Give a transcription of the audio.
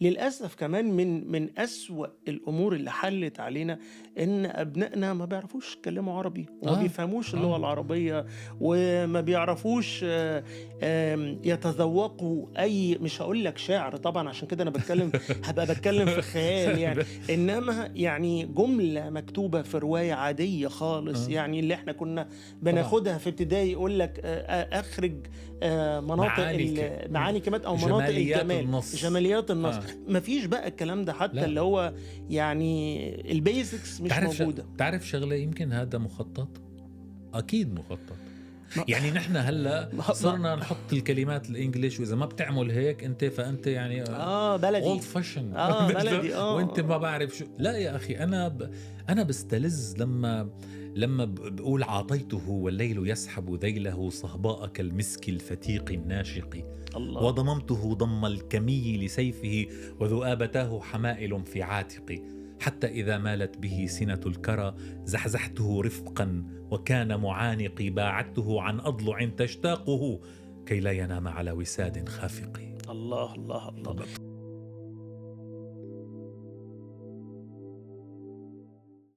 للأسف كمان من أسوأ الأمور اللي حلِّت علينا إن أبنائنا ما بيعرفوش يتكلموا عربي، وما آه، بيفهموش اللغة آه. العربية، وما بيعرفوش يتذوقوا مش هاقول لك شعر طبعًا عشان كده أنا هابقى باتكلم في خيال يعني، إنما يعني جملة مكتوبة في رواية عادية خالص، آه، يعني اللي إحنا كنا طبعًا. بناخدها في ابتدائي يقول لك أخرج مناطق معاني كلمات أو مناطق جماليات الجمال، النص. جماليات النص. آه. ما فيش بقى الكلام ده، حتى لأ. اللي هو يعني الbasics مش موجودة. بتعرف شغلة، يمكن هذا مخطط، أكيد مخطط. ما يعني نحن هلأ ما صرنا نحط الكلمات الإنجليش، وإذا ما بتعمل هيك فأنت يعني old بلدي، fashion. بلدي، وأنت ما بعرف شو. لا يا أخي، أنا باستلذ لمّا باقول عاطيته والليل يسحب ذيله صهباء كالمسك الفتيق الناشق، الله! وضممته ضم الكمي لسيفه، وذؤابتاه حمائل في عاتقي، حتى إذا مالت به سنة الكرى زحزحته رفقا، وكان معانقي باعدته عن أضلع تشتاقه، كي لا ينام على وساد خافق. الله، الله، الله!